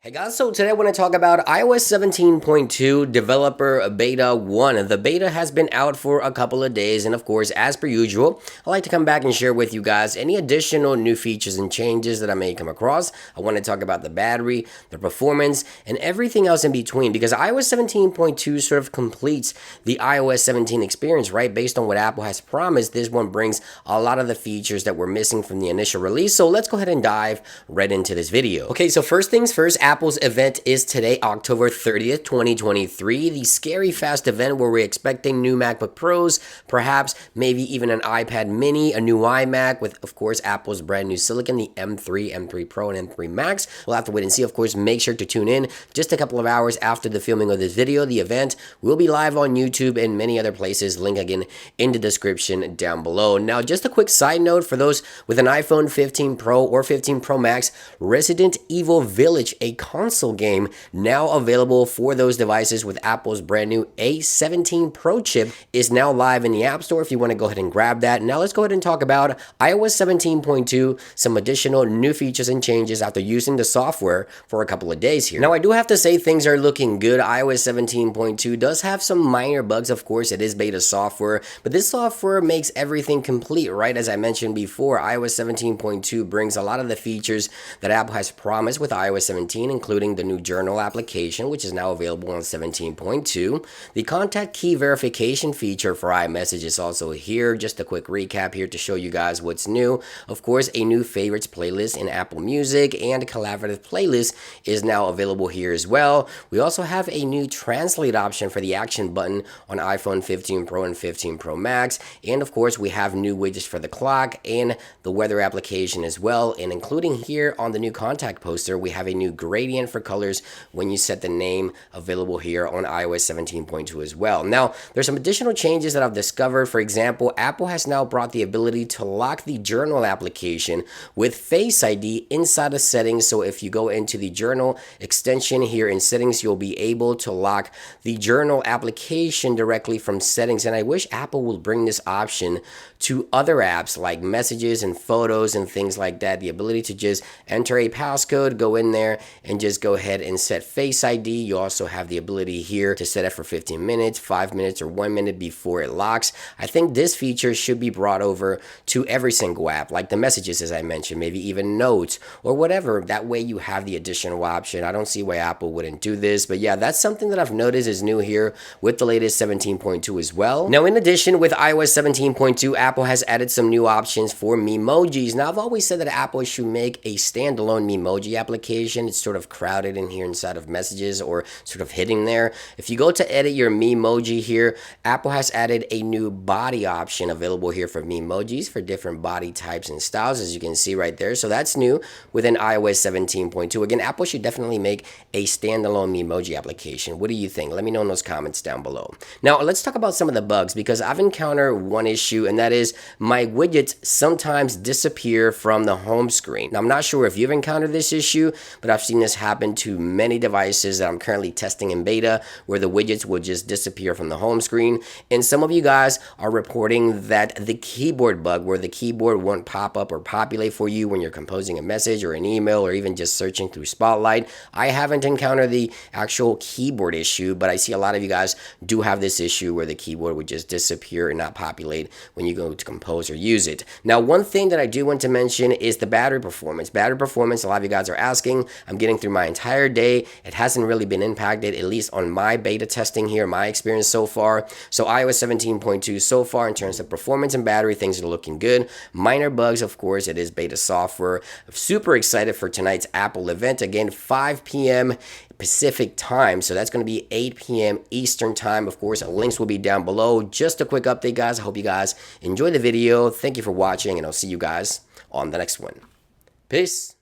Hey guys, so today I want to talk about iOS 17.2 Developer Beta 1. The beta has been out for a couple of days, and of course, as per usual, I like to come back and share with you guys any additional new features and changes that I may come across. I want to talk about the battery, the performance, and everything else in between, because iOS 17.2 sort of completes the iOS 17 experience, right? Based on what Apple has promised, this one brings a lot of the features that were missing from the initial release. So let's go ahead and dive right into this video. Okay, so first things first, Apple's event is today, October 30th, 2023. The Scary Fast event where we're expecting new MacBook Pros, perhaps maybe even an iPad mini, a new iMac with, of course, Apple's brand new silicon, the M3, M3 Pro, and M3 Max. We'll have to wait and see. Of course, make sure to tune in just a couple of hours after the filming of this video. The event will be live on YouTube and many other places. Link again in the description down below. Now, just a quick side note for those with an iPhone 15 Pro or 15 Pro Max, Resident Evil Village, a console game now available for those devices with Apple's brand new A17 Pro chip, is now live in the App Store if you want to go ahead and grab that. Now let's go ahead and talk about iOS 17.2, some additional new features and changes after using the software for a couple of days here. Now I do have to say things are looking good. iOS 17.2 does have some minor bugs, of course. It is beta software, but this software makes everything complete, right? As I mentioned before, iOS 17.2 brings a lot of the features that Apple has promised with iOS 17, including the new journal application, which is now available on 17.2. The contact key verification feature for iMessage is also here. Just a quick recap here to show you guys what's new. Of course, a new favorites playlist in Apple Music and collaborative playlist is now available here as well. We also have a new translate option for the action button on iPhone 15 Pro and 15 Pro Max. And of course, we have new widgets for the clock and the weather application as well. And including here on the new contact poster, we have a new gradient for colors when you set the name, available here on iOS 17.2 as well. Now, there's some additional changes that I've discovered. For example, Apple has now brought the ability to lock the journal application with Face ID inside of settings. So if you go into the journal extension here in settings, you'll be able to lock the journal application directly from settings. And I wish Apple would bring this option to other apps like messages and photos and things like that. The ability to just enter a passcode, go in there and just go ahead and set Face ID. You also have the ability here to set it for 15 minutes, 5 minutes, or 1 minute before it locks. I think this feature should be brought over to every single app, like the messages, as I mentioned, maybe even notes or whatever. That way you have the additional option. I don't see why Apple wouldn't do this, but yeah, that's something that I've noticed is new here with the latest 17.2 as well. Now, in addition, with iOS 17.2, Apple has added some new options for Memojis. Now, I've always said that Apple should make a standalone Memoji application. It's sort of crowded in here inside of messages or sort of hidden there. If you go to edit your Memoji here, Apple has added a new body option available here for Memojis for different body types and styles, as you can see right there. So that's new within iOS 17.2. Again, Apple should definitely make a standalone Memoji application. What do you think? Let me know in those comments down below. Now, let's talk about some of the bugs, because I've encountered one issue, and that is my widgets sometimes disappear from the home screen. Now, I'm not sure if you've encountered this issue, but I've seen this happen to many devices that I'm currently testing in beta, where the widgets will just disappear from the home screen. And some of you guys are reporting that the keyboard bug, where the keyboard won't pop up or populate for you when you're composing a message or an email or even just searching through Spotlight. I haven't encountered the actual keyboard issue, but I see a lot of you guys do have this issue where the keyboard would just disappear and not populate when you go to compose or use it. Now, one thing that I do want to mention is the battery performance. Battery performance, a lot of you guys are asking. I'm getting through my entire day. It hasn't really been impacted, at least on my beta testing here, my experience so far. So iOS 17.2 so far, in terms of performance and battery, things are looking good. Minor bugs, of course, it is beta software. I'm super excited for tonight's Apple event. Again, 5 p.m. Pacific time, so that's going to be 8 p.m. Eastern time. Of course, links will be down below. Just a quick update, guys. I hope you guys enjoy the video. Thank you for watching, and I'll see you guys on the next one. Peace.